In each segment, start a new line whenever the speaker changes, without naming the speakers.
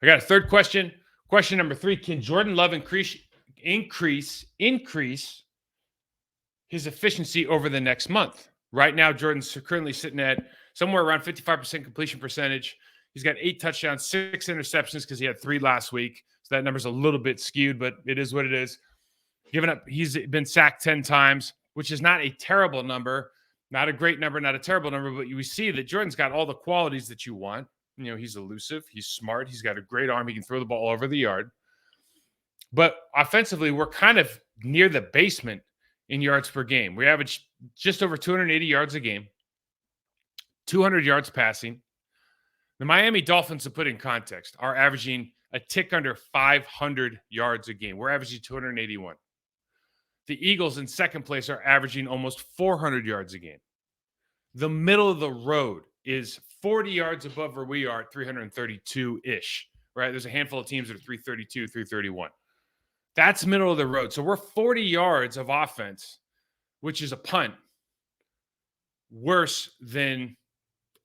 I got a third question. Question number 3: Can Jordan Love increase his efficiency over the next month? Right now, Jordan's currently sitting at somewhere around 55% completion percentage. He's got 8 touchdowns, 6 interceptions because he had 3 last week. So that number's a little bit skewed, but it is what it is. He's been sacked 10 times, which is not a terrible number, not a great number, not a terrible number, but we see that Jordan's got all the qualities that you want. You know, he's elusive, he's smart, he's got a great arm, he can throw the ball all over the yard. But offensively, we're kind of near the basement in yards per game. We average just over 280 yards a game, 200 yards passing. The Miami Dolphins, to put in context, are averaging a tick under 500 yards a game. We're averaging 281. The Eagles in second place are averaging almost 400 yards a game. The middle of the road is 40 yards above where we are at 332-ish, right? There's a handful of teams that are 332, 331. That's middle of the road. So we're 40 yards of offense, which is a punt, worse than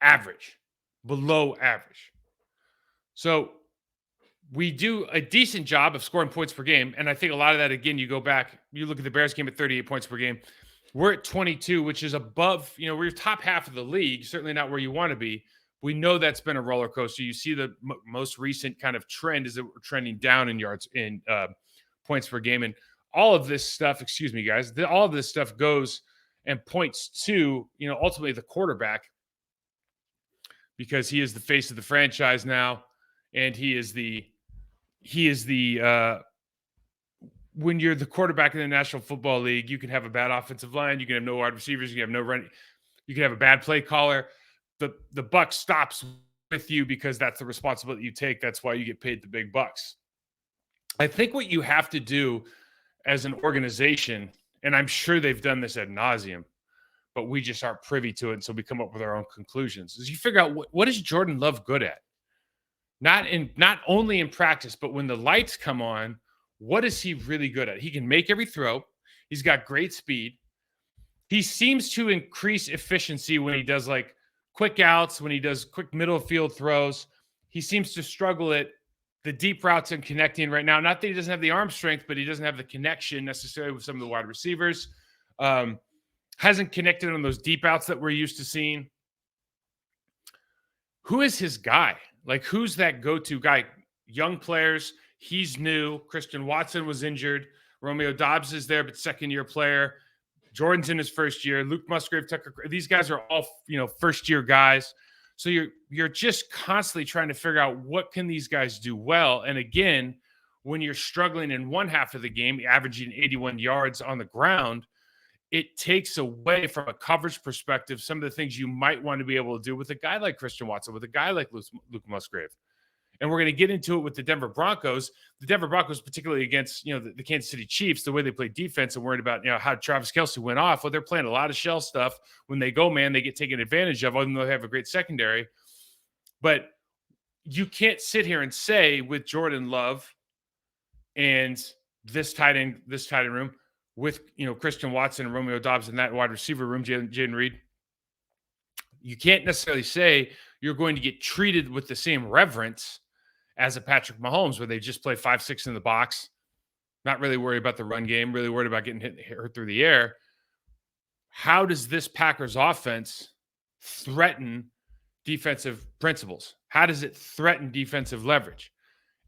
average, below average. So we do a decent job of scoring points per game. And I think a lot of that, again, you go back, you look at the Bears game at 38 points per game. We're at 22, which is above, we're top half of the league, certainly not where you want to be. We know that's been a roller coaster. You see the most recent kind of trend is that we're trending down in yards, in points per game. And all of this stuff, excuse me, guys, all of this stuff goes and points to, ultimately the quarterback, because he is the face of the franchise now. And he is the when you're the quarterback in the National Football League, you can have a bad offensive line, you can have no wide receivers, you can have no run, you can have a bad play caller. The buck stops with you because that's the responsibility you take. That's why you get paid the big bucks. I think what you have to do as an organization, and I'm sure they've done this ad nauseum, but we just aren't privy to it, and so we come up with our own conclusions, is you figure out what is Jordan Love good at? Not only in practice, but when the lights come on, what is he really good at? He can make every throw. He's got great speed. He seems to increase efficiency when he does like quick outs, when he does quick middle field throws. He seems to struggle at the deep routes and connecting right now. Not that he doesn't have the arm strength, but he doesn't have the connection necessarily with some of the wide receivers. Hasn't connected on those deep outs that we're used to seeing. Who is his guy? Like, who's that go-to guy? Young players. He's new. Christian Watson was injured. Romeo Doubs is there, but second-year player. Jordan's in his first year. Luke Musgrave, Tucker. These guys are all, first-year guys. So you're just constantly trying to figure out what can these guys do well. And again, when you're struggling in one half of the game, averaging 81 yards on the ground, it takes away from a coverage perspective some of the things you might want to be able to do with a guy like Christian Watson, with a guy like Luke Musgrave. And we're going to get into it with the Denver Broncos. The Denver Broncos, particularly against, the Kansas City Chiefs, the way they play defense and worried about, how Travis Kelce went off. Well, they're playing a lot of shell stuff. When they go, man, they get taken advantage of, even though they have a great secondary. But you can't sit here and say with Jordan Love and this tight end room, with, Christian Watson and Romeo Doubs in that wide receiver room, Jayden Reed, you can't necessarily say you're going to get treated with the same reverence as a Patrick Mahomes, where they just play 5-6 in the box, not really worried about the run game, really worried about getting hurt through the air. How does this Packers offense threaten defensive principles? How does it threaten defensive leverage?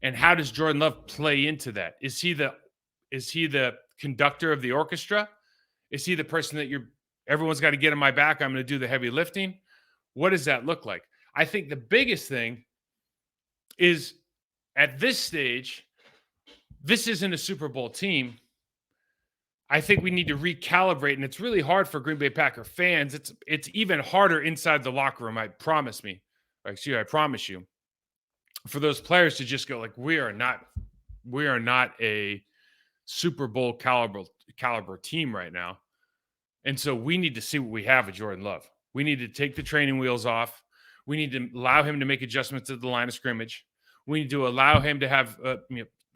And how does Jordan Love play into that? Is he the conductor of the orchestra? Is he the person that everyone's got to get on my back, I'm going to do the heavy lifting? What does that look like? I think the biggest thing is, at this stage, this isn't a Super Bowl team. I think we need to recalibrate, and it's really hard for Green Bay Packer fans. It's even harder inside the locker room, I promise you. For those players to just go like, we are not a Super Bowl caliber team right now. And so we need to see what we have with Jordan Love. We need to take the training wheels off. We need to allow him to make adjustments at the line of scrimmage. We need to allow him to have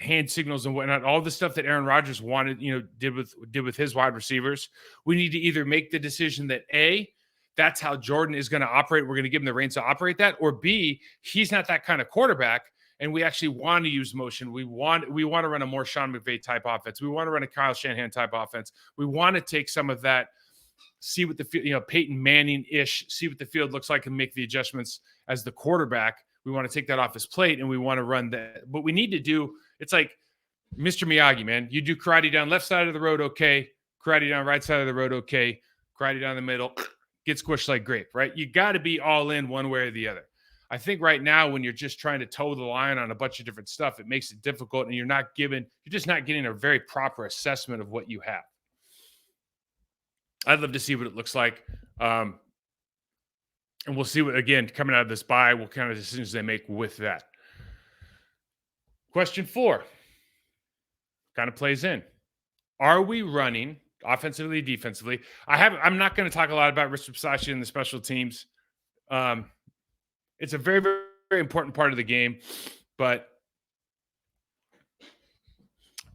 hand signals and whatnot, all the stuff that Aaron Rodgers wanted, did with his wide receivers. We need to either make the decision that A, that's how Jordan is going to operate. We're going to give him the reins to operate that, or B, he's not that kind of quarterback, and we actually want to use motion. We want to run a more Sean McVay type offense. We want to run a Kyle Shanahan type offense. We want to take some of that, see what the field, Peyton Manning-ish, see what the field looks like and make the adjustments as the quarterback. We want to take that off his plate and we want to run that. But we need to do, it's like Mr. Miyagi, man. You do karate down left side of the road, okay. Karate down right side of the road, okay. Karate down the middle, get squished like grape, right? You got to be all in one way or the other. I think right now when you're just trying to toe the line on a bunch of different stuff, it makes it difficult and you're just not getting a very proper assessment of what you have. I'd love to see what it looks like. And we'll see what, again, coming out of this bye, what kind of decisions they make with that. Question 4 kind of plays in. Are we running offensively, defensively? I'm not going to talk a lot about Rich Bisaccia and the special teams. It's a very, very, very important part of the game, but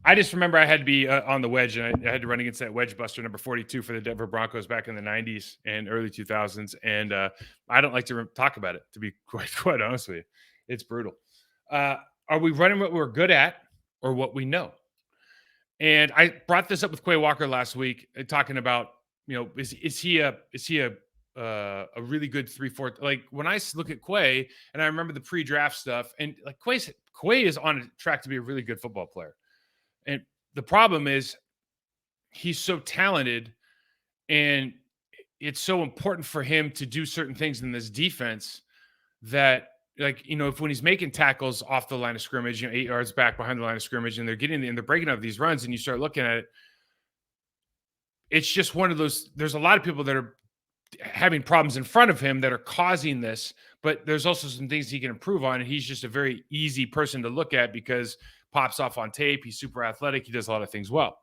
I just remember I had to be on the wedge, and I had to run against that wedge buster, number 42 for the Denver Broncos back in the 90s and early 2000s, and I don't like to talk about it, to be quite honest with you. It's brutal. Are we running what we're good at or what we know? And I brought this up with Quay Walker last week, talking about, is he a really good 3-4? Like when I look at Quay, and I remember the pre-draft stuff, and like Quay is on a track to be a really good football player. And the problem is he's so talented, and it's so important for him to do certain things in this defense that, like, if when he's making tackles off the line of scrimmage, 8 yards back behind the line of scrimmage, and they're breaking up these runs, and you start looking at it, it's just one of those. There's a lot of people that are having problems in front of him that are causing this, but there's also some things he can improve on, and he's just a very easy person to look at because pops off on tape. He's super athletic. He does a lot of things well,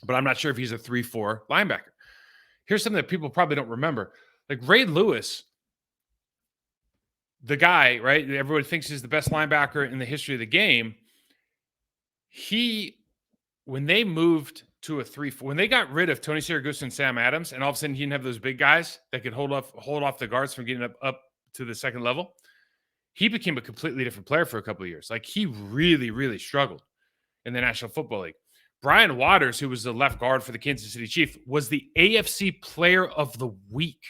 but I'm not sure if he's a 3-4 linebacker. Here's something that people probably don't remember. Like Ray Lewis, the guy, right? Everyone thinks he's the best linebacker in the history of the game. When they moved to a 3-4, when they got rid of Tony Siragusa and Sam Adams, and all of a sudden he didn't have those big guys that could hold off the guards from getting up to the second level, he became a completely different player for a couple of years. Like he really, really struggled in the National Football League. Brian Waters, who was the left guard for the Kansas City Chiefs, was the AFC Player of the Week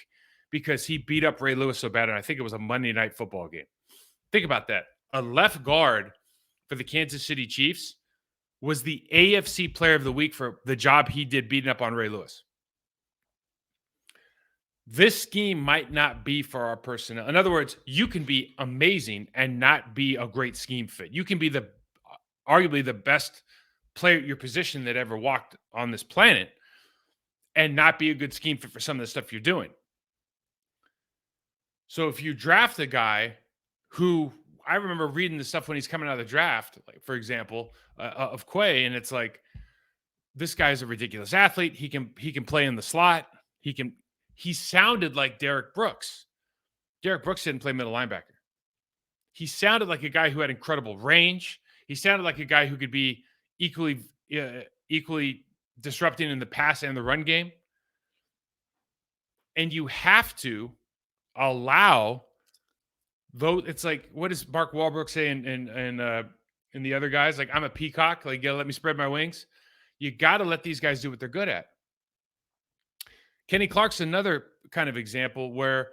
because he beat up Ray Lewis so bad, and I think it was a Monday Night Football game. Think about that. A left guard for the Kansas City Chiefs was the AFC Player of the Week for the job he did beating up on Ray Lewis. This scheme might not be for our personnel. In other words, you can be amazing and not be a great scheme fit. You can be arguably the best player at your position that ever walked on this planet and not be a good scheme fit for some of the stuff you're doing. So if you draft a guy who, I remember reading the stuff when he's coming out of the draft, like for example, of Quay, and it's like, this guy's a ridiculous athlete. He can play in the slot. He sounded like Derek Brooks. Derek Brooks didn't play middle linebacker. He sounded like a guy who had incredible range. He sounded like a guy who could be equally disrupting in the pass and the run game. And you have to allow those. It's like, what does Mark Wahlberg say in the other guys? Like, I'm a peacock. Like, let me spread my wings. You got to let these guys do what they're good at. Kenny Clark's another kind of example where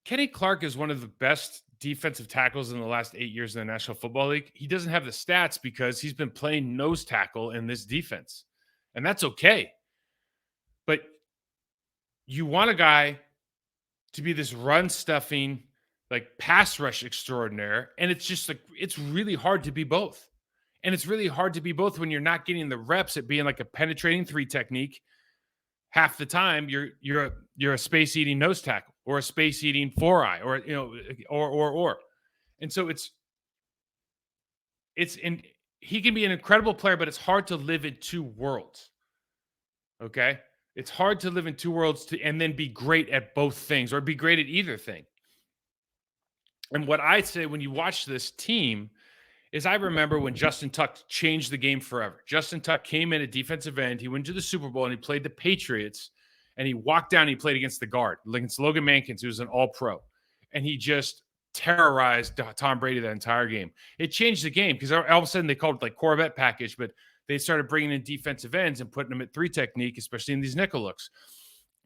Kenny Clark is one of the best defensive tackles in the last 8 years in the National Football League. He doesn't have the stats because he's been playing nose tackle in this defense, and that's okay. But you want a guy to be this run-stuffing, like pass rush extraordinaire, and it's just like, it's really hard to be both. And it's really hard to be both when you're not getting the reps at being like a penetrating 3 technique. Half the time you're a space eating nose tackle or a space eating 4-eye or. And so he can be an incredible player, but it's hard to live in 2 worlds. Okay? It's hard to live in 2 worlds and then be great at both things or be great at either thing. And what I say when you watch this team is, I remember when Justin Tuck changed the game forever. Justin Tuck came in at defensive end. He went to the Super Bowl and he played the Patriots, and he walked down and he played against the guard, against Logan Mankins, who was an all-pro. And he just terrorized Tom Brady that entire game. It changed the game because all of a sudden they called it like Corvette package, but they started bringing in defensive ends and putting them at 3 technique, especially in these nickel looks.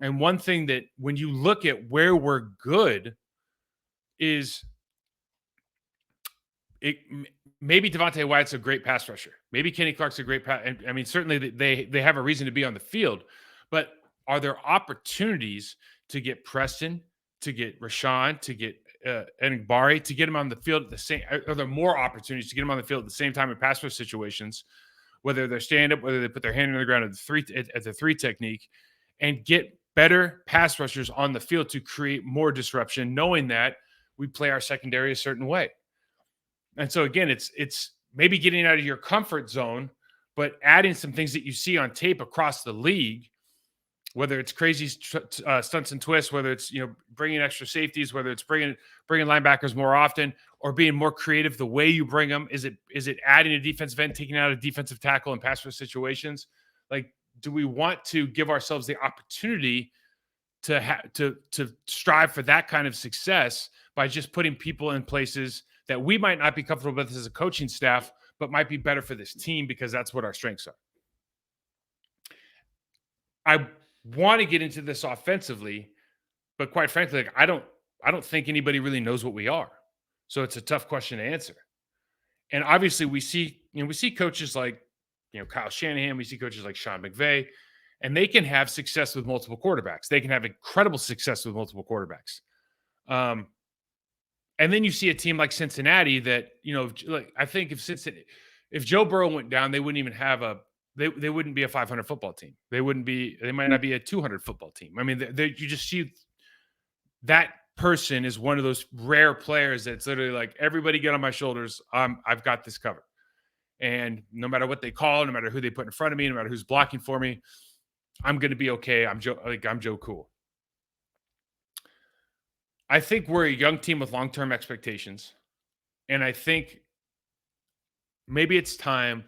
And one thing that when you look at where we're good is maybe Devontae Wyatt's a great pass rusher. Maybe Kenny Clark's a great pass. I mean, certainly they have a reason to be on the field, but are there opportunities to get Preston, to get Rashawn, to get Enagbare, to get him on the field at the same? Are there more opportunities to get him on the field at the same time in pass rush situations, whether they're stand up, whether they put their hand on the ground at the 3 technique, and get better pass rushers on the field to create more disruption, knowing that we play our secondary a certain way. And so again, it's maybe getting out of your comfort zone, but adding some things that you see on tape across the league, whether it's crazy stunts and twists, whether it's bringing extra safeties, whether it's bringing linebackers more often, or being more creative the way you bring them. Is it adding a defensive end, taking out a defensive tackle in pass rush situations? Like, do we want to give ourselves the opportunity to strive for that kind of success by just putting people in places that we might not be comfortable with as a coaching staff, but might be better for this team because that's what our strengths are? I want to get into this offensively, but quite frankly, I don't think anybody really knows what we are. So it's a tough question to answer. And obviously we see coaches like, Kyle Shanahan, we see coaches like Sean McVay, and they can have success with multiple quarterbacks. They can have incredible success with multiple quarterbacks. And then you see a team like Cincinnati that, I think if Joe Burrow went down, they wouldn't even have they wouldn't be a 500 football team. They might not be a 200 football team. I mean, you just see that person is one of those rare players that's literally like, everybody get on my shoulders. I've got this covered. And no matter what they call, no matter who they put in front of me, no matter who's blocking for me, I'm going to be okay. I'm Joe Cool. I think we're a young team with long-term expectations. And I think maybe it's time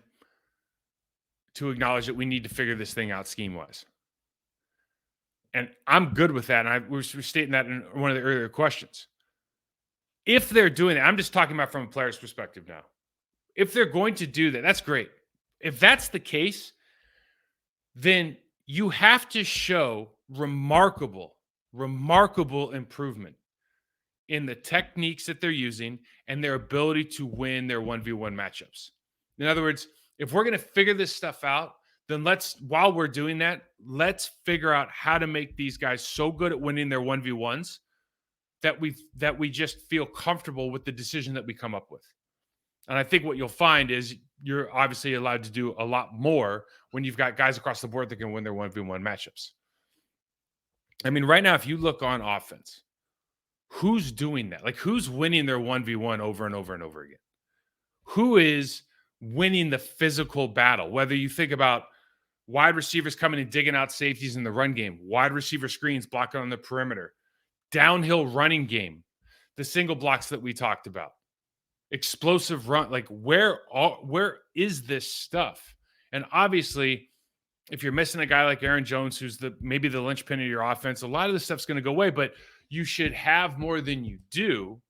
to acknowledge that we need to figure this thing out scheme-wise. And I'm good with that. And we were stating that in one of the earlier questions. If they're doing that, I'm just talking about from a player's perspective now. If they're going to do that, that's great. If that's the case, then you have to show remarkable improvement in the techniques that they're using and their ability to win their 1v1 matchups. In other words, if we're going to figure this stuff out, then while we're doing that, let's figure out how to make these guys so good at winning their 1v1s that we just feel comfortable with the decision that we come up with. And I think what you'll find is you're obviously allowed to do a lot more when you've got guys across the board that can win their 1v1 matchups. I mean, right now, if you look on offense, who's doing that? Like, who's winning their 1v1 over and over and over again? Who is winning the physical battle? Whether you think about wide receivers coming and digging out safeties in the run game, wide receiver screens blocking on the perimeter, downhill running game, the single blocks that we talked about, explosive run, like where is this stuff? And obviously, if you're missing a guy like Aaron Jones, who's maybe the linchpin of your offense, a lot of this stuff's going to go away, but you should have more than you do.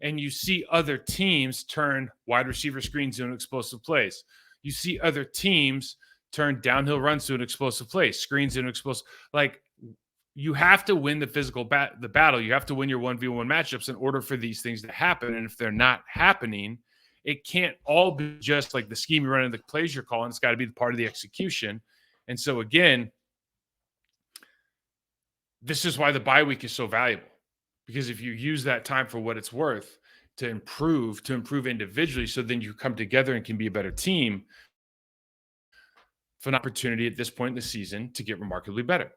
And you see other teams turn wide receiver screens into explosive plays. You see other teams turn downhill runs to an explosive play, screens into explosive. Like, you have to win the physical the battle. You have to win your 1v1 matchups in order for these things to happen. And if they're not happening, it can't all be just like the scheme you're running, the plays you're calling. It's got to be part of the execution. And so, again, this is why the bye week is so valuable. Because if you use that time for what it's worth to improve individually, so then you come together and can be a better team, for an opportunity at this point in the season to get remarkably better.